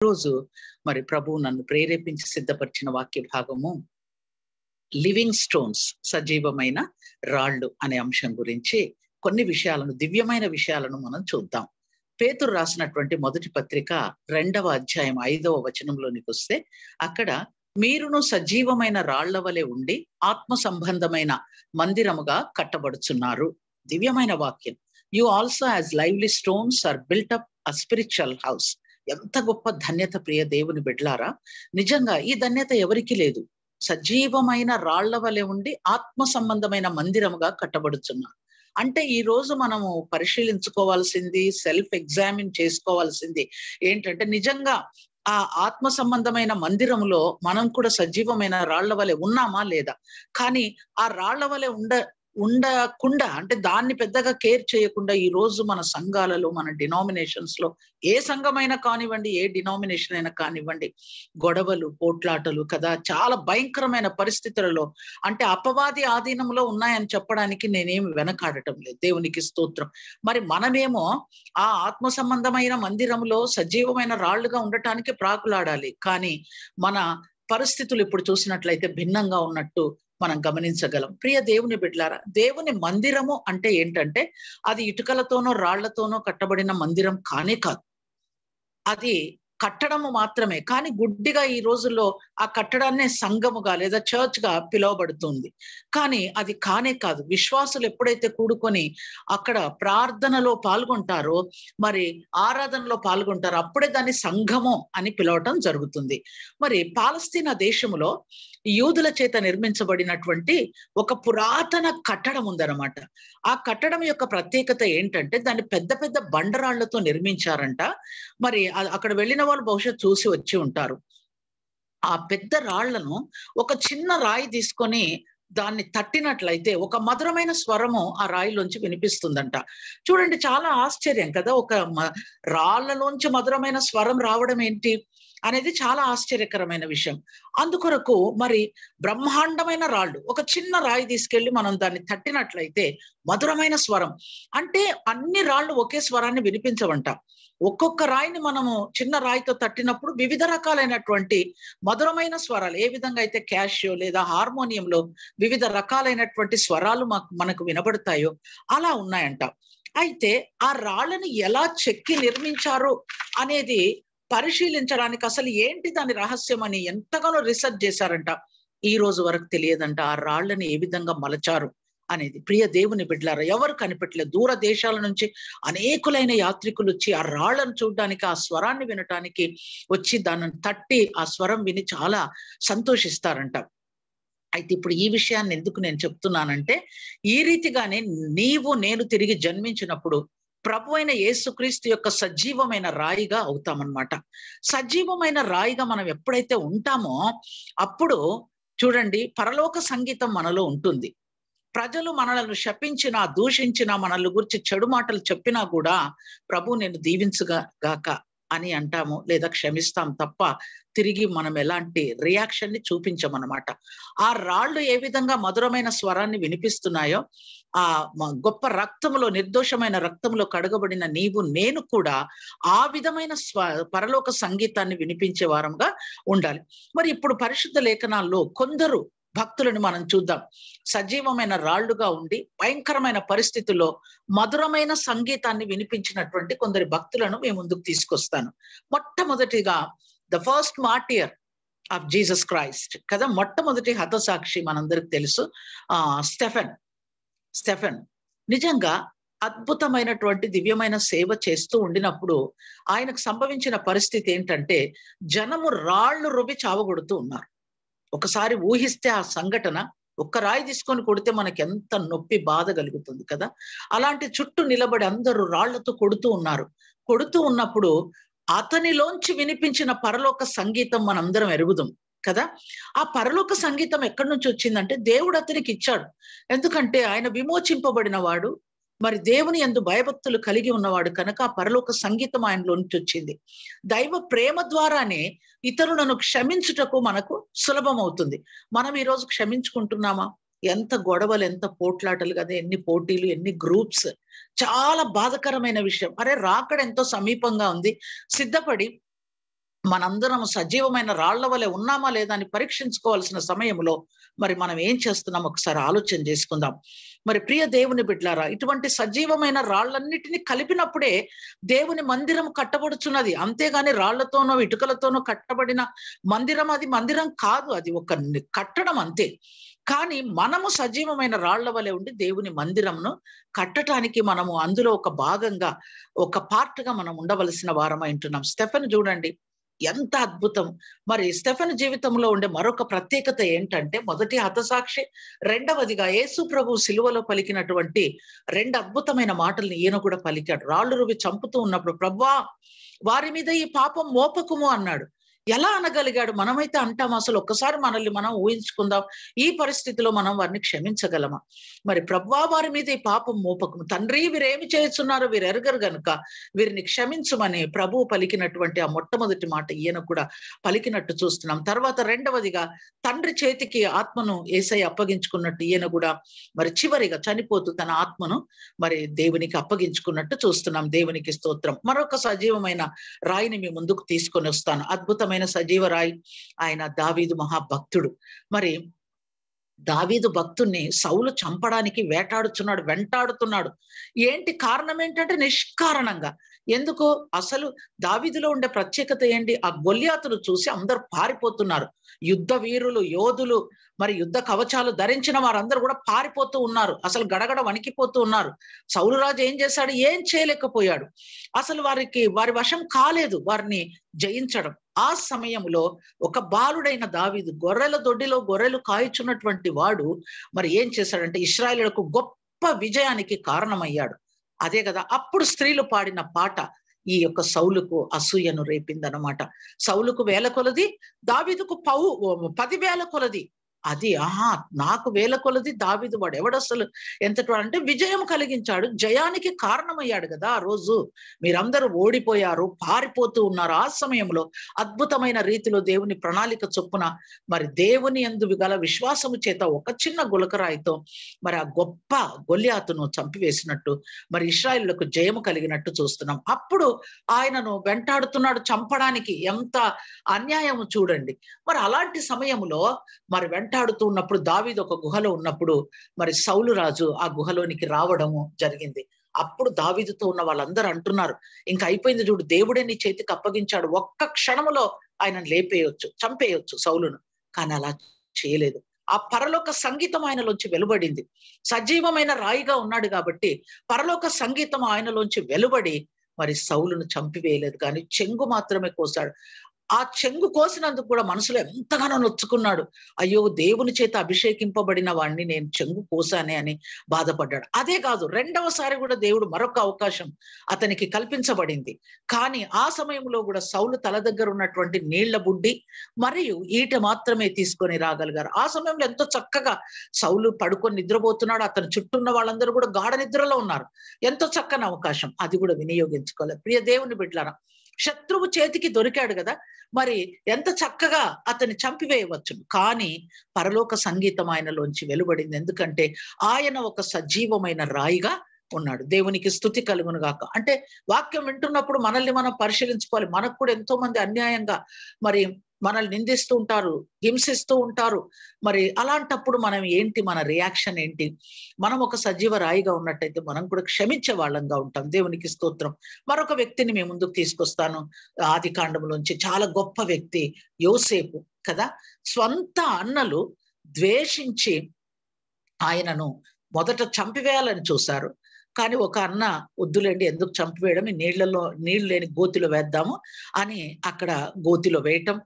రోజు మరి ప్రభువు నన్ను ప్రేరేపించి సిద్ధపరిచిన వాక్య భాగము లివింగ్ స్టోన్స్, సజీవమైన రాళ్ళు అనే అంశం గురించి కొన్ని విషయాలను, దివ్యమైన విషయాలను మనం చూద్దాం. పేతురు రాసినటువంటి మొదటి పత్రిక 2వ అధ్యాయం 5వ వచనంలోనికి వస్తే అక్కడ మీరును సజీవమైన రాళ్ల వలె ఉండి ఆత్మ సంబంధమైన మందిరముగా కట్టబడుచున్నారు. దివ్యమైన వాక్యం. You also as lively stones are built up a spiritual house. ఎంత గొప్ప ధన్యత ప్రియ దేవుని బిడ్డలారా! నిజంగా ఈ ధన్యత ఎవరికి లేదు. సజీవమైన రాళ్ల వలె ఉండి ఆత్మ సంబంధమైన మందిరముగా కట్టబడుచున్నారు. అంటే ఈ రోజు మనము పరిశీలించుకోవాల్సింది, సెల్ఫ్ ఎగ్జామిన్ చేసుకోవాల్సింది ఏంటంటే, నిజంగా ఆ ఆత్మ సంబంధమైన మందిరములో మనం కూడా సజీవమైన రాళ్ల వలె ఉన్నామా లేదా? కానీ ఆ రాళ్ల వలె ఉండకుండా, అంటే దాన్ని పెద్దగా కేర్ చేయకుండా ఈ రోజు మన సంఘాలలో, మన డినామినేషన్స్ లో, ఏ సంఘమైనా కానివ్వండి, ఏ డినామినేషన్ అయినా కానివ్వండి, గొడవలు, పోట్లాటలు కదా, చాలా భయంకరమైన పరిస్థితులలో, అంటే అపవాది ఆధీనంలో ఉన్నాయని చెప్పడానికి నేనేమి వెనకాడటం లేదు. దేవునికి స్తోత్రం. మరి మనమేమో ఆ ఆత్మ సంబంధమైన మందిరంలో సజీవమైన రాళ్లుగా ఉండటానికి ప్రాకులాడాలి. కానీ మన పరిస్థితులు ఇప్పుడు చూసినట్లయితే భిన్నంగా ఉన్నట్టు మనం గమనించగలం. ప్రియ దేవుని బిడ్డలారా, దేవుని మందిరము అంటే ఏంటంటే అది ఇటుకలతోనో రాళ్లతోనో కట్టబడిన మందిరం కానే కాదు. అది కట్టడము మాత్రమే. కానీ గుడ్డిగా ఈ రోజుల్లో ఆ కట్టడాన్నే సంఘముగా లేదా చర్చ్ గా పిలువబడుతుంది. కానీ అది కానే కాదు. విశ్వాసులు ఎప్పుడైతే కూడుకొని అక్కడ ప్రార్థనలో పాల్గొంటారో, మరి ఆరాధనలో పాల్గొంటారో, అప్పుడే దాన్ని సంఘము అని పిలవటం జరుగుతుంది. మరి పాలస్తీనా దేశంలో యూదుల చేత నిర్మించబడినటువంటి ఒక పురాతన కట్టడం ఉందన్నమాట. ఆ కట్టడం యొక్క ప్రత్యేకత ఏంటంటే దాన్ని పెద్ద పెద్ద బండరాళ్లతో నిర్మించారంట. మరి అక్కడ వెళ్ళిన వాళ్ళు బహుశా చూసి వచ్చి ఉంటారు. ఆ పెద్ద రాళ్లను ఒక చిన్న రాయి తీసుకొని దాన్ని తట్టినట్లయితే ఒక మధురమైన స్వరము ఆ రాయిలోంచి వినిపిస్తుందంట. చూడండి, చాలా ఆశ్చర్యం కదా! రాళ్లలోంచి మధురమైన స్వరం రావడం ఏంటి అనేది చాలా ఆశ్చర్యకరమైన విషయం. అందుకొరకు మరి బ్రహ్మాండమైన రాళ్ళు, ఒక చిన్న రాయి తీసుకెళ్లి మనం దాన్ని తట్టినట్లయితే మధురమైన స్వరం. అంటే అన్ని రాళ్ళు ఒకే స్వరాన్ని వినిపించవంట. ఒక్కొక్క రాయిని మనము చిన్న రాయితో తట్టినప్పుడు వివిధ రకాలైనటువంటి మధురమైన స్వరాలు, ఏ విధంగా అయితే క్యాషియో లేదా హార్మోనియంలో వివిధ రకాలైనటువంటి స్వరాలు మనకు వినబడతాయో అలా ఉన్నాయంట. అయితే ఆ రాళ్ళని ఎలా చెక్కి నిర్మించారు అనేది పరిశీలించడానికి అసలు ఏంటి దాని రహస్యం అని ఎంతగానో రీసెర్చ్ చేశారంట. ఈ రోజు వరకు తెలియదంట ఆ రాళ్ళని ఏ విధంగా మలచారు అనేది. ప్రియ దేవుని బిడ్డలారా, ఎవరు కనిపెట్టలేదు. దూర దేశాల నుంచి అనేకులైన యాత్రికులు వచ్చి ఆ రాళ్లను చూడడానికి, ఆ స్వరాన్ని వినటానికి వచ్చి దానిని తట్టి ఆ స్వరం విని చాలా సంతోషిస్తారంట. అయితే ఇప్పుడు ఈ విషయాన్ని ఎందుకు నేను చెప్తున్నానంటే, ఈ రీతిగానే నేను తిరిగి జన్మించినప్పుడు ప్రభు అయిన యేసుక్రీస్తు యొక్క సజీవమైన రాయిగా అవుతామన్నమాట. సజీవమైన రాయిగా మనం ఎప్పుడైతే ఉంటామో అప్పుడు చూడండి, పరలోక సంగీతం మనలో ఉంటుంది. ప్రజలు మనలను శపించినా, దూషించినా, మనల్ని గురించి చెడు మాటలు చెప్పినా కూడా ప్రభు నేను దీవించుగాక అని అంటాము, లేదా క్షమిస్తాం తప్ప తిరిగి మనం ఎలాంటి రియాక్షన్ ని చూపించమన్నమాట. ఆ రాళ్ళు ఏ విధంగా మధురమైన స్వరాన్ని వినిపిస్తున్నాయో, ఆ గొప్ప రక్తములో, నిర్దోషమైన రక్తంలో కడగబడిన నేను కూడా ఆ విధమైన పరలోక సంగీతాన్ని వినిపించే వారంగా ఉండాలి. మరి ఇప్పుడు పరిశుద్ధ లేఖనాల్లో కొందరు భక్తులను మనం చూద్దాం. సజీవమైన రాళ్లుగా ఉండి భయంకరమైన పరిస్థితుల్లో మధురమైన సంగీతాన్ని వినిపించినటువంటి కొందరి భక్తులను మేము ముందుకు తీసుకొస్తాను. మొట్టమొదటిగా the first martyr of Jesus Christ కదా, మొట్టమొదటి హతసాక్షి మనందరికి తెలుసు, స్టెఫెన్. నిజంగా అద్భుతమైనటువంటి దివ్యమైన సేవ చేస్తూ ఉండినప్పుడు ఆయనకు సంభవించిన పరిస్థితి ఏంటంటే, జనము రాళ్లు రువి చావగొడుతూ ఉన్నారు. ఒకసారి ఊహిస్తే ఆ సంఘటన, ఒక్క రాయి తీసుకొని కొడితే మనకి ఎంత నొప్పి, బాధ కలుగుతుంది కదా. అలాంటి చుట్టూ నిలబడి అందరూ రాళ్లతో కొడుతూ ఉన్నారు. కొడుతూ ఉన్నప్పుడు అతనిలోంచి వినిపించిన పరలోక సంగీతం మనందరం ఎరుగుదాం కదా. ఆ పరలోక సంగీతం ఎక్కడి నుంచి వచ్చిందంటే దేవుడు అతనికి ఇచ్చాడు. ఎందుకంటే ఆయన విమోచింపబడిన వాడు, మరి దేవుని యందు భయభక్తులు కలిగి ఉన్నవాడు కనుక ఆ పరలోక సంగీతం ఆయనలో నుంచి వచ్చింది. దైవ ప్రేమ ద్వారానే ఇతరులను క్షమించుటకు మనకు సులభం అవుతుంది. మనం ఈరోజు క్షమించుకుంటున్నామా? ఎంత గొడవలు, ఎంత పోట్లాటలు కదా, ఎన్ని పోటీలు, ఎన్ని గ్రూప్స్. చాలా బాధకరమైన విషయం. అరే రాకడ ఎంతో సమీపంగా ఉంది, సిద్ధపడి మనందరం సజీవమైన రాళ్ల వలె ఉన్నామా లేదా అని పరీక్షించుకోవాల్సిన సమయంలో మరి మనం ఏం చేస్తున్నాం ఒకసారి ఆలోచన చేసుకుందాం. మరి ప్రియ దేవుని బిడ్డలారా, ఇటువంటి సజీవమైన రాళ్లన్నిటినీ కలిపినప్పుడే దేవుని మందిరం కట్టబడుచున్నది. అంతేగాని రాళ్లతోనో ఇటుకలతోనో కట్టబడిన మందిరం అది మందిరం కాదు, అది ఒక కట్టడం అంతే. కానీ మనము సజీవమైన రాళ్ల వలె ఉండి దేవుని మందిరంను కట్టడానికి మనము అందులో ఒక భాగంగా, ఒక పార్ట్గా మనం ఉండవలసిన వారమై ఉంటున్నాం. స్టెఫెన్ చూడండి, ఎంత అద్భుతం. మరి స్టెఫెన్ జీవితంలో ఉండే మరొక ప్రత్యేకత ఏంటంటే, మొదటి హతసాక్షి, రెండవదిగా యేసు ప్రభు సిలువలో పలికినటువంటి 2 అద్భుతమైన మాటల్ని ఈయన కూడా పలికాడు. రాళ్ళు రువి చంపుతూ ఉన్నప్పుడు, ప్రభువా వారి మీద ఈ పాపం మోపకుము అన్నాడు. ఎలా అనగలిగాడు? మనమైతే అంటాం, అసలు ఒక్కసారి మనల్ని మనం ఊహించుకుందాం, ఈ పరిస్థితిలో మనం వారిని క్షమించగలమా? మరి ప్రభువా వారి మీద ఈ పాపం మోపకుము, తండ్రి వీరేమి చేస్తున్నారో వీరు ఎరగరు గనుక వీరిని క్షమించమని ప్రభువు పలికినటువంటి ఆ మొట్టమొదటి మాట ఈయన కూడా పలికినట్టు చూస్తున్నాం. తర్వాత రెండవదిగా తండ్రి చేతికి ఆత్మను యేసయ్య అప్పగించుకున్నట్టు ఈయన కూడా మరి చివరిగా చనిపోతూ తన ఆత్మను మరి దేవునికి అప్పగించుకున్నట్టు చూస్తున్నాం. దేవునికి స్తోత్రం. మరొక సజీవమైన రాయిని మీ ముందుకు తీసుకొని వస్తాను. అద్భుతమైన సజీవ రాయి, ఆయన దావీదు మహాభక్తుడు. మరి దావీదు భక్తుణ్ణి సౌలు చంపడానికి వెంటాడుతున్నాడు. ఏంటి కారణం ఏంటంటే నిష్కారణంగా. ఎందుకు? అసలు దావీదులో ఉండే ప్రత్యేకత ఏంటి? ఆ గొల్యాతును చూసి అందరూ పారిపోతున్నారు. యుద్ధ వీరులు, యోధులు, మరి యుద్ధ కవచాలు ధరించిన వారందరూ కూడా పారిపోతూ ఉన్నారు. అసలు గడగడ వణికిపోతూ ఉన్నారు. సౌలు రాజు ఏం చేశాడు? ఏం చేయలేకపోయాడు. అసలు వారి వశం కాలేదు వారిని జయించడం. ఆ సమయంలో ఒక బాలుడైన దావీదు, గొర్రెల దొడ్డిలో గొర్రెలు కాయిచున్నటువంటి వాడు మరి ఏం చేశాడంటే ఇశ్రాయేలులకు గొప్ప విజయానికి కారణమయ్యాడు. అదే కదా అప్పుడు స్త్రీలు పాడిన పాట ఈ యొక్క సౌలుకు అసూయను రేపిందనమాట. సౌలుకు 1000 కొలది, దావీదుకు 10,000 కొలది. అది నాకు 1000 కొలది, దావీదు వాడు ఎవడసలు ఎంతటి వాడు అంటే విజయం కలిగించాడు, జయానికి కారణమయ్యాడు కదా. ఆ రోజు మీరందరూ ఓడిపోయారు, పారిపోతూ ఉన్నారు. ఆ సమయంలో అద్భుతమైన రీతిలో దేవుని ప్రణాళిక చొప్పున మరి దేవుని యందు గల విశ్వాసము చేత ఒక చిన్న గులకరాయితో మరి ఆ గొప్ప గొల్యాతును చంపివేసినట్టు మరి ఇశ్రాయేలులకు జయము కలిగినట్టు చూస్తున్నాం. అప్పుడు ఆయనను వెంటాడుతున్నాడు చంపడానికి. ఎంత అన్యాయము చూడండి. మరి అలాంటి సమయంలో మరి వెంటాడుతూ ఉన్నప్పుడు దావీదు ఒక గుహలో ఉన్నప్పుడు మరి సౌలు రాజు ఆ గుహలోనికి రావడము జరిగింది. అప్పుడు దావీదుతో ఉన్న వాళ్ళందరూ అంటున్నారు, ఇంకా అయిపోయింది చూడు, దేవుడే నీ చేతికి అప్పగించాడు, ఒక్క క్షణములో ఆయనను చంపేయొచ్చు సౌలును. కానీ అలా చేయలేదు. ఆ పరలోక సంగీతం ఆయనలోంచి వెలువడింది. సజీవమైన రాయిగా ఉన్నాడు కాబట్టి పరలోక సంగీతం ఆయనలోంచి వెలువడి మరి సౌలును చంపివేయలేదు, కానీ చెంగు మాత్రమే కోసాడు. ఆ చెంగు కోసినందుకు కూడా మనసులో ఎంతగానో నొచ్చుకున్నాడు. అయ్యో, దేవుని చేత అభిషేకింపబడిన వాడిని నేను చెంగు కోసానే అని బాధపడ్డాడు. అదే కాదు, రెండవసారి కూడా దేవుడు మరొక అవకాశం అతనికి కల్పించబడింది. కానీ ఆ సమయంలో కూడా సౌలు తల దగ్గర ఉన్నటువంటి నీళ్ల బుడ్డి మరియు ఈట మాత్రమే తీసుకొని రాగలిగారు. ఆ సమయంలో ఎంతో చక్కగా సౌలు పడుకొని నిద్రపోతున్నాడు. అతని చుట్టూ ఉన్న వాళ్ళందరూ కూడా గాఢ నిద్రలో ఉన్నారు. ఎంతో చక్కని అవకాశం, అది కూడా వినియోగించుకోలేదు. ప్రియ దేవుని బిడ్డలారా, శత్రువు చేతికి దొరికాడు కదా, మరి ఎంత చక్కగా అతన్ని చంపివేయవచ్చు. కానీ పరలోక సంగీతం ఆయనలోంచి వెలువడింది. ఎందుకంటే ఆయన ఒక సజీవమైన రాయిగా ఉన్నాడు. దేవునికి స్తుతి కలుగును గాక. అంటే వాక్యం వింటున్నప్పుడు మనల్ని మనం పరిశీలించుకోవాలి. మనకు కూడా ఎంతో మంది అన్యాయంగా మరి మనల్ని నిందిస్తూ ఉంటారు, హింసిస్తూ ఉంటారు. మరి అలాంటప్పుడు మనం ఏంటి, మన రియాక్షన్ ఏంటి? మనం ఒక సజీవ రాయిగా ఉన్నట్టయితే మనం కూడా క్షమించే వాళ్ళంగా ఉంటాం. దేవునికి స్తోత్రం. మరొక వ్యక్తిని మేము ముందుకు తీసుకొస్తాను. ఆది కాండంలోంచి చాలా గొప్ప వ్యక్తి యోసేపు కదా. స్వంత అన్నలు ద్వేషించి ఆయనను మొదట చంపివేయాలని చూశారు. కానీ ఒక అన్న, వద్దులేండి, ఎందుకు చంపివేయడం, నీళ్లు లేని గోతిలో వేద్దాము అని అక్కడ గోతిలో వేయటం.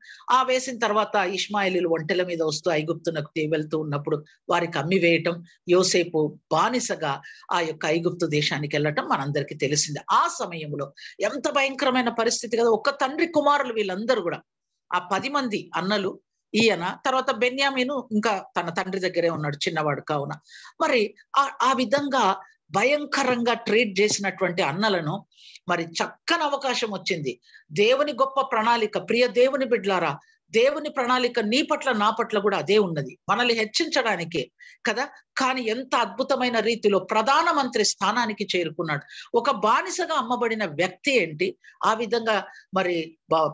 వేసిన తర్వాత ఇష్మాయేలీలు ఒంటెల మీద వస్తూ ఐగుప్తునకు వెళ్తూ ఉన్నప్పుడు వారికి అమ్మి వేయటం. యోసేపు బానిసగా ఆ యొక్క ఐగుప్తు దేశానికి వెళ్ళటం మనందరికీ తెలిసిందే. ఆ సమయంలో ఎంత భయంకరమైన పరిస్థితి కదా. ఒక తండ్రి కుమారులు వీళ్ళందరూ కూడా, ఆ 10 మంది అన్నలు, ఈయన, తర్వాత బెన్యామీను ఇంకా తన తండ్రి దగ్గరే ఉన్నాడు, చిన్నవాడు కావున. మరి ఆ విధంగా భయంకరంగా ట్రీట్ చేసినటువంటి అన్నలను మరి చక్కని అవకాశం వచ్చింది. దేవుని గొప్ప ప్రణాళిక. ప్రియ దేవుని బిడ్డలారా, దేవుని ప్రణాళిక నీ పట్ల నా పట్ల కూడా అదే ఉన్నది, మనల్ని హెచ్చించడానికే కదా. కానీ ఎంత అద్భుతమైన రీతిలో ప్రధానమంత్రి స్థానానికి చేరుకున్నాడు. ఒక బానిసగా అమ్మబడిన వ్యక్తి ఏంటి ఆ విధంగా మరి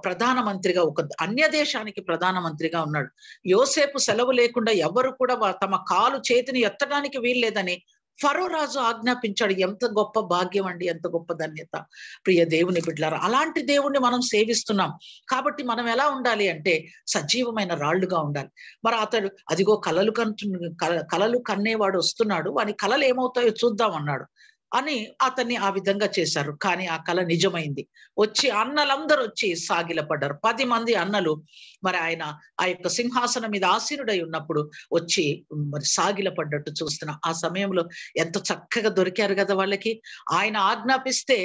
ప్రధానమంత్రిగా, ఒక అన్య దేశానికి ప్రధానమంత్రిగా ఉన్నాడు. యోసేపు సెలవు లేకుండా ఎవరు కూడా తమ కాలు చేతిని ఎత్తడానికి వీల్లేదని ఫరో రాజు ఆజ్ఞాపించాడు. ఎంత గొప్ప భాగ్యం అండి, ఎంత గొప్ప ధన్యత ప్రియ దేవుని బిడ్డలారా. అలాంటి దేవుణ్ణి మనం సేవిస్తున్నాం కాబట్టి మనం ఎలా ఉండాలి అంటే సజీవమైన రాళ్లుగా ఉండాలి. మరి అతడు అదిగో కలలు కన్నేవాడు వస్తున్నాడు, వాని కలలు ఏమవుతాయో చూద్దాం అన్నాడు అని అతన్ని ఆ విధంగా చేశారు. కానీ ఆ కళ నిజమైంది. వచ్చి అన్నలందరూ వచ్చి సాగిలపడ్డారు. 10 మంది అన్నలు మరి ఆయన ఆ యొక్క సింహాసనం మీద ఆసీనుడై ఉన్నప్పుడు వచ్చి మరి సాగిలపడ్డట్టు చూస్తున్నా. ఆ సమయంలో ఎంత చక్కగా దొరికారు కదా వాళ్ళకి. ఆయన ఆజ్ఞాపిస్తే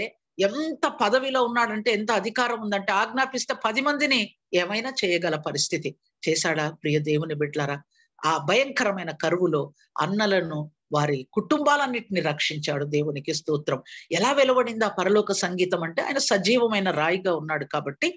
ఎంత పదవిలో ఉన్నాడంటే, ఎంత అధికారం ఉందంటే ఆజ్ఞాపిస్తే 10 మందిని ఏమైనా చేయగల పరిస్థితి. చేశాడా ప్రియ దేవుని బిడ్డలారా? ఆ భయంకరమైన కరువులో అన్నలను వారి కుటుంబాలన్నిటిని రక్షించాడు. దేవునికి స్తోత్రం. ఎలా వెలువడింది ఆ పరలోక సంగీతం అంటే ఆయన సజీవమైన రాయిగా ఉన్నాడు కాబట్టి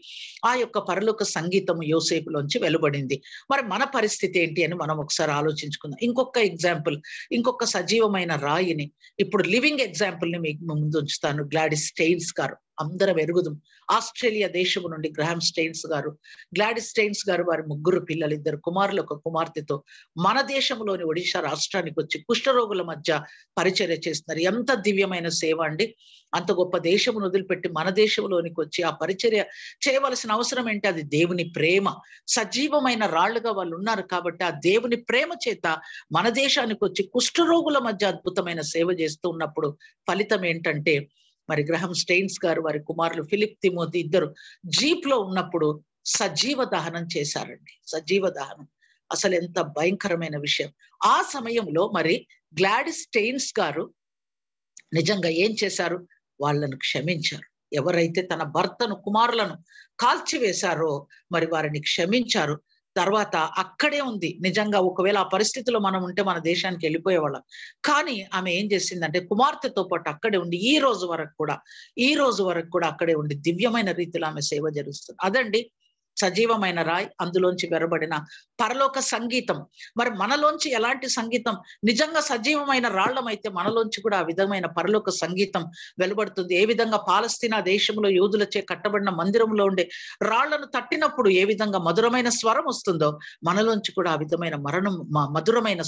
ఆ యొక్క పరలోక సంగీతం యోసేపులోంచి వెలువడింది. మరి మన పరిస్థితి ఏంటి అని మనం ఒకసారి ఆలోచించుకుందాం. ఇంకొక ఎగ్జాంపుల్, ఇంకొక సజీవమైన రాయిని, ఇప్పుడు లివింగ్ ఎగ్జాంపుల్ ని మీకు ముందు ఉంచుతాను. గ్లాడిస్ స్టెయిన్స్ గారు, అందరం ఎరుగుదాం. ఆస్ట్రేలియా దేశము నుండి గ్రాహం స్టెయిన్స్ గారు, గ్లాడిస్ స్టెయిన్స్ గారు వారి 3 పిల్లలు, 2 కుమారులు 1 కుమార్తెతో మన దేశంలోని ఒడిశా రాష్ట్రానికి వచ్చి కుష్ఠరోగుల మధ్య పరిచర్య చేస్తున్నారు. ఎంత దివ్యమైన సేవ అండి. అంత గొప్ప దేశమును వదిలిపెట్టి మన దేశంలోనికి వచ్చి ఆ పరిచర్య చేయవలసిన అవసరం ఏంటి? అది దేవుని ప్రేమ. సజీవమైన రాళ్లుగా వాళ్ళు ఉన్నారు కాబట్టి ఆ దేవుని ప్రేమ చేత మన దేశానికి వచ్చి కుష్ఠరోగుల మధ్య అద్భుతమైన సేవ చేస్తూ ఉన్నప్పుడు ఫలితం ఏంటంటే, మరి గ్రహం స్టెయిన్స్ గారు వారి కుమారులు ఫిలిప్ తిమోతి ఇద్దరు జీప్ లో ఉన్నప్పుడు సజీవ దహనం చేశారండి. సజీవ దహనం అసలు ఎంత భయంకరమైన విషయం. ఆ సమయంలో మరి గ్లాడిస్ స్టెయిన్స్ గారు నిజంగా ఏం చేశారు? వాళ్ళను క్షమించారు. ఎవరైతే తన భర్తను కుమారులను కాల్చివేశారో మరి వారిని క్షమించారు. తర్వాత అక్కడే ఉంది. నిజంగా ఒకవేళ ఆ పరిస్థితిలో మనం ఉంటే మన దేశానికి వెళ్ళిపోయేవాళ్ళం. కానీ ఆమె ఏం చేసిందంటే కుమార్తెతో పాటు అక్కడే ఉండి ఈ రోజు వరకు కూడా అక్కడే ఉండి దివ్యమైన రీతిలో ఆమె సేవ జరుగుతుంది. అదండి సజీవమైన రాయి, అందులోంచి వెరబడిన పరలోక సంగీతం. మరి మనలోంచి ఎలాంటి సంగీతం? నిజంగా సజీవమైన రాళ్లమైతే మనలోంచి కూడా ఆ విధమైన పరలోక సంగీతం వెలువడుతుంది. ఏ విధంగా పాలస్తీనా దేశంలో యూదులచే కట్టబడిన మందిరంలో ఉండే రాళ్లను తట్టినప్పుడు ఏ విధంగా మధురమైన స్వరం వస్తుందో మనలోంచి కూడా ఆ విధమైన మధురమైన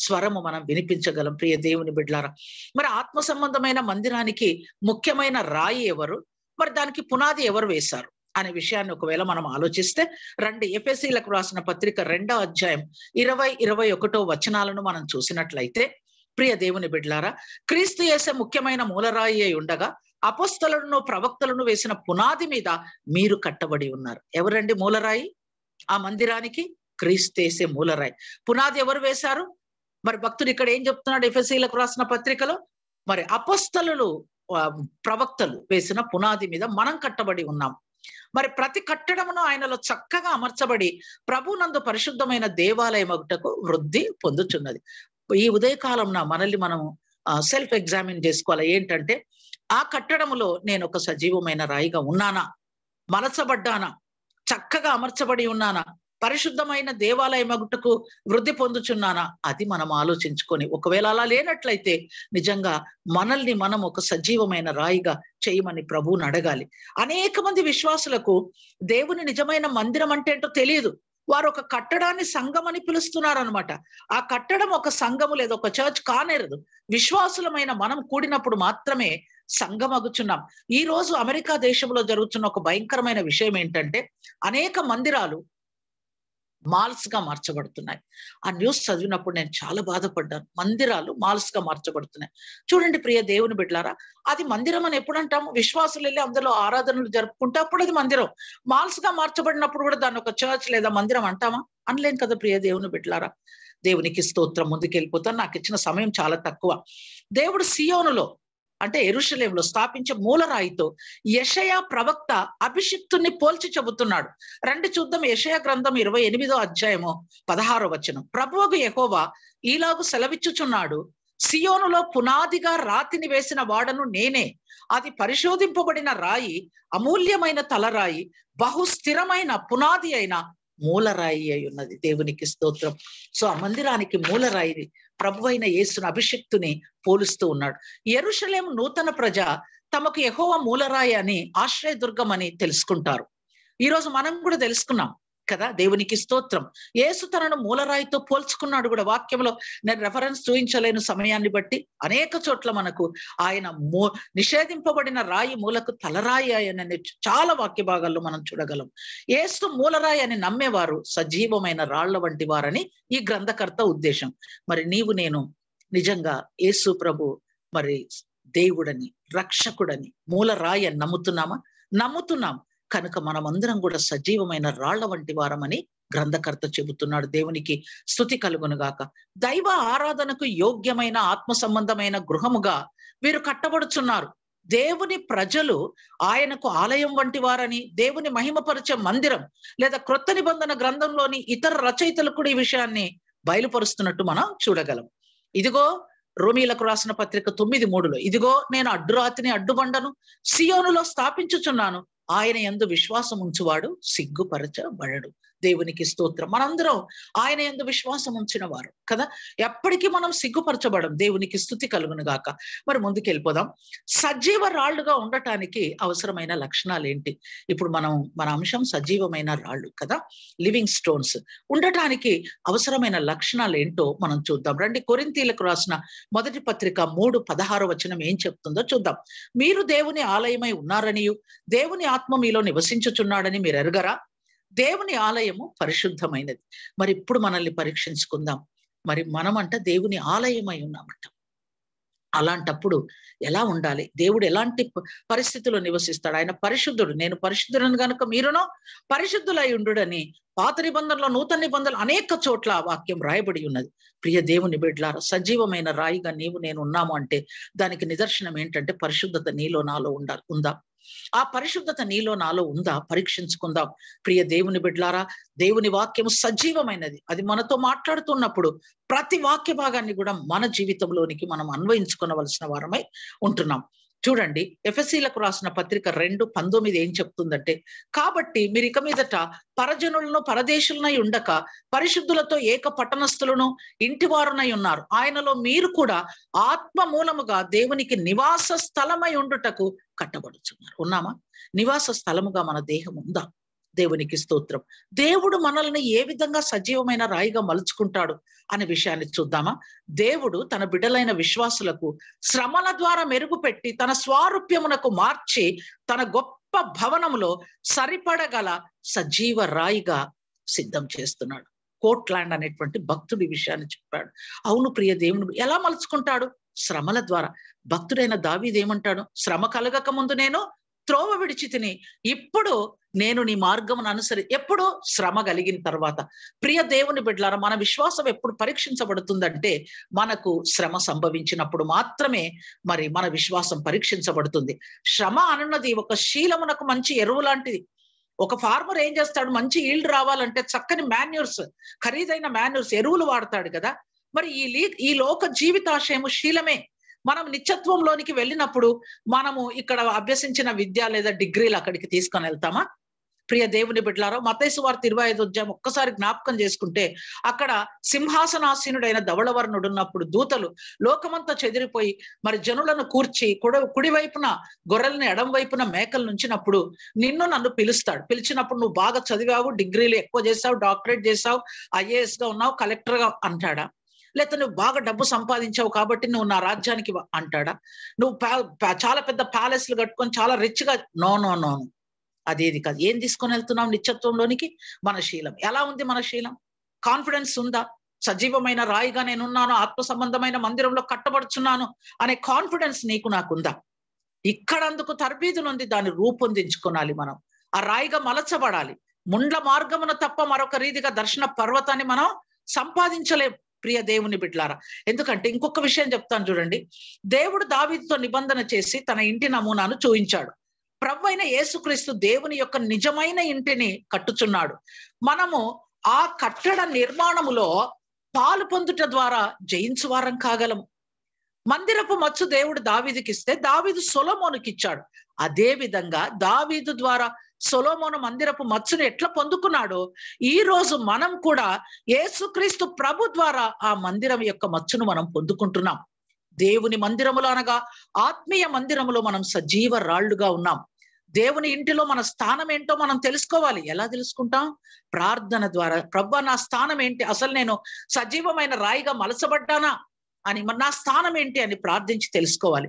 స్వరము మనం వినిపించగలం ప్రియ దేవుని బిడ్డలారా. మరి ఆత్మ సంబంధమైన మందిరానికి ముఖ్యమైన రాయి ఎవరు? మరి దానికి పునాది ఎవరు వేశారు అనే విషయాన్ని ఒకవేళ మనం ఆలోచిస్తే రండి, ఎఫెసీలకు రాసిన పత్రిక 2వ అధ్యాయం 20-21 వచనాలను మనం చూసినట్లయితే, ప్రియ దేవుని బిడ్డలారా, క్రీస్తు యేసే ముఖ్యమైన మూలరాయి అయి ఉండగా అపోస్తలులను ప్రవక్తలను వేసిన పునాది మీద మీరు కట్టబడి ఉన్నారు. ఎవరండి మూలరాయి ఆ మందిరానికి? క్రీస్తు యేసే మూలరాయి. పునాది ఎవరు వేశారు? మరి భక్తుడు ఇక్కడ ఏం చెప్తున్నాడు ఎఫెసీలకు రాసిన పత్రికలో? మరి అపోస్తలులు ప్రవక్తలు వేసిన పునాది మీద మనం కట్టబడి ఉన్నాం. మరి ప్రతి కట్టడమును ఆయనలో చక్కగా అమర్చబడి ప్రభునందు పరిశుద్ధమైన దేవాలయమగుటకు వృద్ధి పొందుచున్నది. ఈ ఉదయకాలంన మనల్ని మనం సెల్ఫ్ ఎగ్జామిన్ చేసుకోవాలి. ఏంటంటే, ఆ కట్టడములో నేను ఒక సజీవమైన రాయిగా ఉన్నానా? మలచబడ్డానా? చక్కగా అమర్చబడి ఉన్నానా? పరిశుద్ధమైన దేవాలయమగుటకు వృద్ధి పొందుచున్నానా? అది మనం ఆలోచించుకొని, ఒకవేళ అలా లేనట్లయితే నిజంగా మనల్ని మనం ఒక సజీవమైన రాయిగా చేయమని ప్రభువుని అడగాలి. అనేక మంది విశ్వాసులకు దేవుని నిజమైన మందిరం అంటే ఏంటో తెలియదు. వారు ఒక కట్టడాన్ని సంఘం అని పిలుస్తున్నారు అనమాట. ఆ కట్టడం ఒక సంఘము లేదా ఒక చర్చ్ కానేరదు. విశ్వాసులమైన మనం కూడినప్పుడు మాత్రమే సంఘం అగుచున్నాం. ఈ రోజు అమెరికా దేశంలో జరుగుతున్న ఒక భయంకరమైన విషయం ఏంటంటే, అనేక మందిరాలు మాల్స్ గా మార్చబడుతున్నాయి. ఆ న్యూస్ చదివినప్పుడు నేను చాలా బాధపడ్డాను. మందిరాలు మాల్స్ గా మార్చబడుతున్నాయి. చూడండి ప్రియ దేవుని బిడ్డలారా, అది మందిరం అని ఎప్పుడు అంటాము? విశ్వాసులు వెళ్ళి అందులో ఆరాధనలు జరుపుకుంటే అప్పుడు అది మందిరం. మాల్స్ గా మార్చబడినప్పుడు కూడా దాన్ని ఒక చర్చ్ లేదా మందిరం అంటామా? అనలేం కదా ప్రియ దేవుని బిడ్డలారా. దేవునికి స్తోత్రం. ముందుకెళ్ళిపోతాను, నాకు ఇచ్చిన సమయం చాలా తక్కువ. దేవుడు సియోనులో అంటే యెరూషలేములో స్థాపించే మూలరాయితో యెషయా ప్రవక్త అభిషిక్తుని పోల్చి చెబుతున్నాడు. రండి చూద్దాం. యెషయా గ్రంథం 28వ అధ్యాయము 16వ వచనం. ప్రభువగు యెహోవా ఈలాగు సెలవిచ్చుచున్నాడు, సియోనులో పునాదిగా రాతిని వేసిన వాడను నేనే. అది పరిశోధింపబడిన రాయి, అమూల్యమైన తలరాయి, బహుస్థిరమైన పునాది అయిన మూలరాయి అయి ఉన్నది. దేవునికి స్తోత్రం. సో ఆ మందిరానికి మూలరాయి ప్రభువైన యేసును, అభిషిక్తుని పోలుస్తూ ఉన్నాడు. యెరూషలేము నూతన ప్రజ తమకు యెహోవా మూలరాయి అని, ఆశ్రయదుర్గం అని తెలుసుకుంటారు. ఈరోజు మనం కూడా తెలుసుకున్నాం కదా. దేవునికి స్తోత్రం. యేసు తనను మూలరాయితో పోల్చుకున్నాడు కూడా. వాక్యంలో నేను రెఫరెన్స్ చూపించలేను సమయాన్ని బట్టి, అనేక చోట్ల మనకు ఆయన నిషేధింపబడిన రాయి మూలకు తలరాయి అని చాలా వాక్య భాగాల్లో మనం చూడగలం. యేసు మూలరాయి అని నమ్మేవారు సజీవమైన రాళ్ల వంటి వారని ఈ గ్రంథకర్త ఉద్దేశం. మరి నీవు నేను నిజంగా యేసు ప్రభు మరి దేవుడని, రక్షకుడని, మూలరాయి అని నమ్ముతున్నామా? నమ్ముతున్నాం కనుక మనమందరం కూడా సజీవమైన రాళ్ల వంటి వారమని గ్రంథకర్త చెబుతున్నాడు. దేవునికి స్తుతి కలుగునుగాక. దైవ ఆరాధనకు యోగ్యమైన ఆత్మ సంబంధమైన గృహముగా వీరు కట్టబడుచున్నారు. దేవుని ప్రజలు ఆయనకు ఆలయం వంటి వారని, దేవుని మహిమపరిచే మందిరం, లేదా క్రొత్త నిబంధన గ్రంథంలోని ఇతర రచయితలు కూడా ఈ విషయాన్ని బయలుపరుస్తున్నట్టు మనం చూడగలం. ఇదిగో రోమీలకు రాసిన పత్రిక 9:3 ఇదిగో నేను అడ్డురాతిని అడ్డుబండను సియోనులో స్థాపించుచున్నాను, ఆయన యందు విశ్వాసం ఉంచువాడు సిగ్గుపరచబడడు. దేవునికి స్తోత్రం. మనందరం ఆయన యందు విశ్వాసం ఉంచిన వారు కదా. ఎప్పటికీ మనం సిగ్గుపరచబడం. దేవునికి స్తుతి కలుగును గాక. మరి ముందుకు వెళ్ళిపోదాం. సజీవ రాళ్లుగా ఉండటానికి అవసరమైన లక్షణాలు ఏంటి? ఇప్పుడు మన అంశం సజీవమైన రాళ్ళు కదా, లివింగ్ స్టోన్స్. ఉండటానికి అవసరమైన లక్షణాలు ఏంటో మనం చూద్దాం రండి. కొరింథీలకు రాసిన మొదటి పత్రిక 3:16 ఏం చెప్తుందో చూద్దాం. మీరు దేవుని ఆలయమై ఉన్నారనియు దేవుని ఆత్మ మీలో నివసించుచున్నాడని మీరు ఎరగరా? దేవుని ఆలయము పరిశుద్ధమైనది. మరి ఇప్పుడు మనల్ని పరీక్షించుకుందాం. మరి మనమంట దేవుని ఆలయమై ఉన్నామంట. అలాంటప్పుడు ఎలా ఉండాలి? దేవుడు ఎలాంటి పరిస్థితుల్లో నివసిస్తాడు? ఆయన పరిశుద్ధుడు. నేను పరిశుద్ధులను కనుక మీరును పరిశుద్ధులై ఉండుడని పాత నిబంధనలో, నూతన నిబంధనలు అనేక చోట్ల వాక్యం రాయబడి ఉన్నది. ప్రియ దేవుని బిడ్డలారా, సజీవమైన రాయిగా నీవు నేను ఉన్నాము అంటే దానికి నిదర్శనం ఏంటంటే పరిశుద్ధత నీలో నాలో ఉందా? ఆ పరిశుద్ధత నీలో నాలో ఉందా? పరీక్షించుకుందాం. ప్రియ దేవుని బిడ్డలారా, దేవుని వాక్యము సజీవమైనది. అది మనతో మాట్లాడుతున్నప్పుడు ప్రతి వాక్య భాగాన్ని కూడా మన జీవితంలోనికి మనం అన్వయించుకోవలసిన వారమై ఉంటున్నాం. చూడండి, ఎఫెసీలకు రాసిన పత్రిక 2:19 ఏం చెప్తుందంటే, కాబట్టి మీరు ఇక మీదట పరజనులను పరదేశులనై ఉండక పరిశుద్ధులతో ఏక పట్టణస్థులను ఇంటివారునై ఉన్నారు. ఆయనలో మీరు కూడా ఆత్మ మూలముగా దేవునికి నివాస స్థలమై ఉండుటకు కట్టబడుచున్నారు. ఉన్నామా? నివాస స్థలముగా మన దేహం ఉందా? దేవునికి స్తోత్రం. దేవుడు మనల్ని ఏ విధంగా సజీవమైన రాయిగా మలుచుకుంటాడు అనే విషయాన్ని చూద్దామా? దేవుడు తన బిడ్డలైన విశ్వాసులకు శ్రమల ద్వారా మెరుగుపెట్టి తన స్వారూప్యమునకు మార్చి తన గొప్ప భవనములో సరిపడగల సజీవ రాయిగా సిద్ధం చేస్తున్నాడు. కోట్లాండ్ అనేటువంటి భక్తుడి విషయాన్ని చెప్పాడు. అవును ప్రియ దేవుని ఎలా మలుచుకుంటాడు? శ్రమల ద్వారా. భక్తుడైన దావీదు ఏమంటాడు? శ్రమ కలగక ముందు నేను త్రోవ విడిచి తిని, ఇప్పుడు నేను నీ మార్గమును ఎప్పుడు? శ్రమ కలిగిన తర్వాత. ప్రియ దేవుని బిడ్డలారా, మన విశ్వాసం ఎప్పుడు పరీక్షించబడుతుందంటే మనకు శ్రమ సంభవించినప్పుడు మాత్రమే మరి మన విశ్వాసం పరీక్షించబడుతుంది. శ్రమ అనున్నది ఒక శీలమునకు మంచి ఎరువు లాంటిది. ఒక ఫార్మర్ ఏం చేస్తాడు? మంచి ఈల్డ్ రావాలంటే చక్కని మాన్యూర్స్, ఖరీదైన మాన్యూర్స్, ఎరువులు వాడతాడు కదా. మరి ఈ లోక జీవితాశయము శీలమే. మనం నిత్యత్వంలోనికి వెళ్ళినప్పుడు మనము ఇక్కడ అభ్యసించిన విద్య లేదా డిగ్రీలు అక్కడికి తీసుకొని వెళ్తామా? ప్రియ దేవుని బిడ్డలారా, మత్తయి సువార్త 25 ఒక్కసారి జ్ఞాపకం చేసుకుంటే అక్కడ సింహాసనాసీనుడైన ధవళవర్ణుడు ఉన్నప్పుడు దూతలు లోకమంతా చెదిరిపోయి మరి జనులను కూర్చి కుడివైపున గొర్రెల్ని, ఎడం వైపున మేకలు నుంచినప్పుడు నన్ను పిలుస్తాడు. పిలిచినప్పుడు నువ్వు బాగా చదివావు, డిగ్రీలు ఎక్కువ చేసావు, డాక్టరేట్ చేసావు, ఐఏఎస్ గా ఉన్నావు, కలెక్టర్ గా అంటాడా? లేకపోతే నువ్వు బాగా డబ్బు సంపాదించావు కాబట్టి నువ్వు నా రాజ్యానికి అంటాడా? నువ్వు చాలా పెద్ద ప్యాలెస్లు కట్టుకొని చాలా రిచ్ గా నో అదేది కాదు. ఏం తీసుకొని వెళ్తున్నావు నిత్యత్వంలోనికి? మన శీలం ఎలా ఉంది? మన శీలం కాన్ఫిడెన్స్ ఉందా? సజీవమైన రాయిగా నేనున్నాను, ఆత్మ సంబంధమైన మందిరంలో కట్టబడుచున్నాను అనే కాన్ఫిడెన్స్ నీకు నాకుందా? ఇక్కడ అందుకు తర్బీదునుంది, దాన్ని రూపొందించుకోవాలి. మనం ఆ రాయిగా మలచబడాలి. ముండ్ల మార్గమున తప్ప మరొక రీతిగా దర్శన పర్వతాన్ని మనం సంపాదించలేం ప్రియ దేవుని బిడ్డలారా. ఎందుకంటే ఇంకొక విషయం చెప్తాను చూడండి. దేవుడు దావీదుతో నిబంధన చేసి తన ఇంటి నమూనాను చూయించాడు. ప్రభు అయిన యేసుక్రీస్తు దేవుని యొక్క నిజమైన ఇంటిని కట్టుచున్నాడు. మనము ఆ కట్టడ నిర్మాణములో పాలు పొందుట ద్వారా జయించువారం కాగలము. మందిరపు మచ్చు దేవుడు దావీదుకి ఇస్తే దావీదు సొలొమోనుకి ఇచ్చాడు. అదే విధంగా దావీదు ద్వారా సొలొమోను మందిరపు మచ్చును ఎట్లా పొందుకున్నాడో ఈ రోజు మనం కూడా యేసుక్రీస్తు ప్రభు ద్వారా ఆ మందిరం యొక్క మచ్చును మనం పొందుకుంటున్నాం. దేవుని మందిరములో అనగా ఆత్మీయ మందిరములో మనం సజీవ రాళ్లుగా ఉన్నాం. దేవుని ఇంటిలో మన స్థానం ఏంటో మనం తెలుసుకోవాలి. ఎలా తెలుసుకుంటాం? ప్రార్థన ద్వారా. ప్రభువా, నా స్థానం ఏంటి? అసలు నేను సజీవమైన రాయిగా మలచబడ్డానా అని, నా స్థానం ఏంటి అని ప్రార్థించి తెలుసుకోవాలి.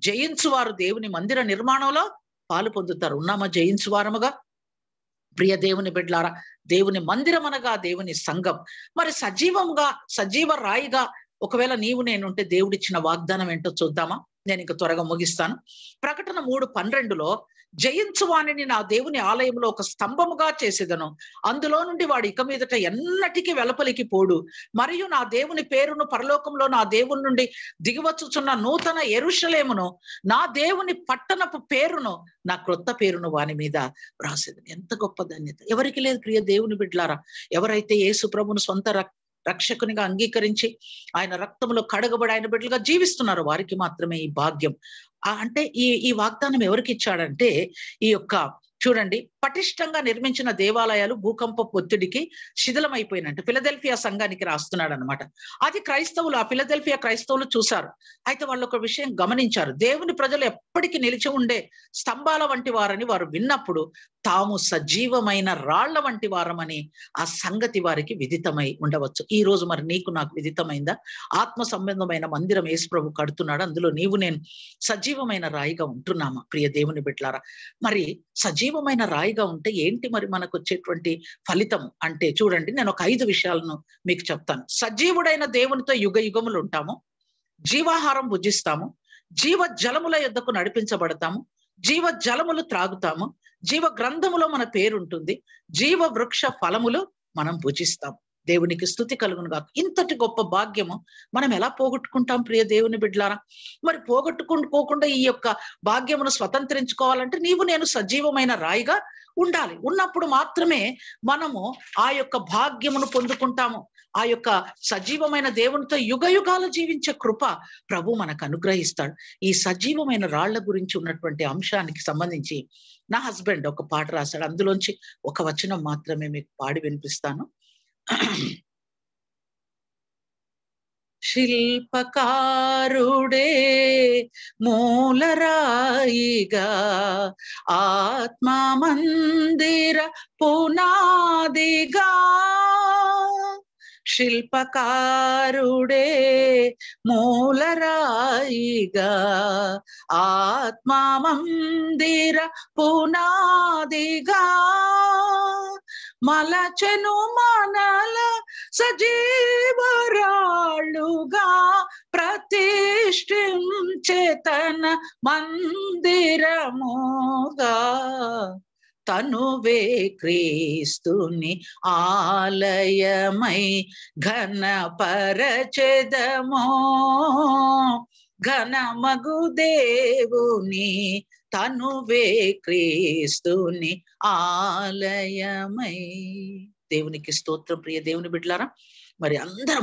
జయించువారు దేవుని మందిర నిర్మాణంలో పాలు పొందుతారు. ఉన్నామా జయించువారముగా? ప్రియ దేవుని బిడ్డలారా, దేవుని మందిరం అనగా దేవుని సంఘం. మరి సజీవంగా, సజీవ రాయిగా ఒకవేళ నీవు నేనుంటే దేవుడిచ్చిన వాగ్దానం ఏంటో చూద్దామా? నేను ఇంక త్వరగా ముగిస్తాను. ప్రకటన 3:12లో జయించువాణిని నా దేవుని ఆలయంలో ఒక స్తంభముగా చేసేదను, అందులో నుండి వాడు ఇక మీదట ఎన్నటికీ వెలపలికి పోడు, మరియు నా దేవుని పేరును పరలోకంలో నా దేవుని నుండి దిగివచ్చుచున్న నూతన యెరూషలేమును, నా దేవుని పట్టణపు పేరును, నా క్రొత్త పేరును వాని మీద రాసేది. ఎంత గొప్ప ధన్యత! ఎవరికి లేదు ప్రియ దేవుని బిడ్డలారా? ఎవరైతే యేసు ప్రభువును సొంత రక్షకునిగా అంగీకరించి ఆయన రక్తంలో కడగబడి ఆయన బిడ్డలుగా జీవిస్తున్నారు వారికి మాత్రమే ఈ భాగ్యం. అంటే ఈ వాగ్దానం ఎవరికి ఇచ్చాడంటే, ఈ యొక్క చూడండి, పటిష్టంగా నిర్మించిన దేవాలయాలు భూకంప ఒత్తిడికి శిథిలమైపోయినట్టు ఫిలదెల్ఫియా సంఘానికి రాస్తున్నాడు అనమాట. అది క్రైస్తవులు, ఆ ఫిలదెల్ఫియా క్రైస్తవులు చూశారు. అయితే వాళ్ళు ఒక విషయం గమనించారు. దేవుని ప్రజలు ఎప్పటికీ నిలిచి ఉండే స్తంభాల వంటి వారని వారు విన్నప్పుడు తాము సజీవమైన రాళ్ల వంటి వారమని ఆ సంగతి వారికి విదితమై ఉండవచ్చు. ఈ రోజు మరి నీకు నాకు విదితమైందా? ఆత్మ సంబంధమైన మందిరం యేసు ప్రభు కడుతున్నాడు, అందులో నీవు నేను సజీవమైన రాయిగా ఉంటున్నామా? ప్రియ దేవుని బిడ్డలారా, మరి సజీవమైన రాయిగా ఉంటే ఏంటి మరి మనకు వచ్చేటువంటి ఫలితం అంటే, చూడండి, నేను ఒక 5 విషయాలను మీకు చెప్తాను. సజీవుడైన దేవునితో యుగ యుగములు ఉంటాము, జీవాహారం భుజిస్తాము, జీవ జలముల యొద్దకు నడిపించబడతాము, జీవ జలములు త్రాగుతాము, జీవ గ్రంథములో మన పేరుంటుంది, జీవ వృక్ష ఫలములు మనం భుజిస్తాం. దేవునికి స్తుతి కలుగును గాక. ఇంతటి గొప్ప భాగ్యము మనం ఎలా పోగొట్టుకుంటాం ప్రియ దేవుని బిడ్డలారా? మరి పోగొట్టుకోకుండా ఈ యొక్క భాగ్యమును స్వతంత్రించుకోవాలంటే నీవు నేను సజీవమైన రాయిగా ఉండాలి. ఉన్నప్పుడు మాత్రమే మనము ఆ యొక్క భాగ్యమును పొందుకుంటాము. ఆ యొక్క సజీవమైన దేవునితో యుగ యుగాలు జీవించే కృప ప్రభు మనకు అనుగ్రహిస్తాడు. ఈ సజీవమైన రాళ్ల గురించి ఉన్నటువంటి అంశానికి సంబంధించి నా హస్బెండ్ ఒక పాట రాశాడు. అందులోంచి ఒక వచనం మాత్రమే మీకు పాడి వినిపిస్తాను. శిల్పకారుడే మూలరాయిగా, ఆత్మ మందిర పునాదిగా, శిల్పకారుడే మూలరాయిగా, ఆత్మ మందిర పునాదిగా, మలచెను మనల సజీవరాళ్ళుగా, ప్రతిష్ఠించేతన మందిరముగా, తనువే క్రీస్తుని ఆలయమై ఘనపరచెదమో, ఘనమగు దేవుని తనువే క్రీస్తుని ఆలయమై. దేవునికి స్తోత్రం. ప్రియ దేవుని బిడ్డలారా, మరి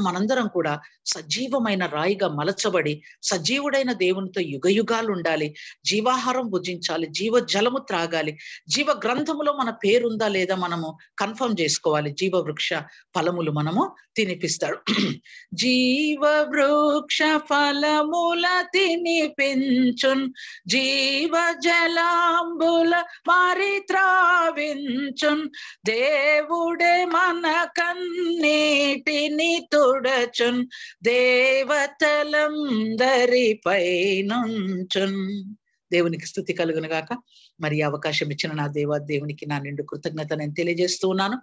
మనందరం కూడా సజీవమైన రాయిగా మలచబడి సజీవుడైన దేవునితో యుగ యుగాలు ఉండాలి, జీవాహారం భుజించాలి, జీవ జలము త్రాగాలి, జీవ గ్రంథములో మన పేరుందా లేదా మనము కన్ఫర్మ్ చేసుకోవాలి. జీవ వృక్ష ఫలములు మనము తినిపిస్తాడు. జీవ వృక్ష ఫలముల తినిపించున్, జీవ జలాంబుల మరి త్రావించున్, దేవుడే మన కన్నీటిని తుడచున్, దేవతలందరిపై నుంచున్. దేవునికి స్తుతి కలుగును గాక. మరి అవకాశం ఇచ్చిన నా దేవునికి నా నిండు కృతజ్ఞత నేను తెలియజేస్తూ ఉన్నాను.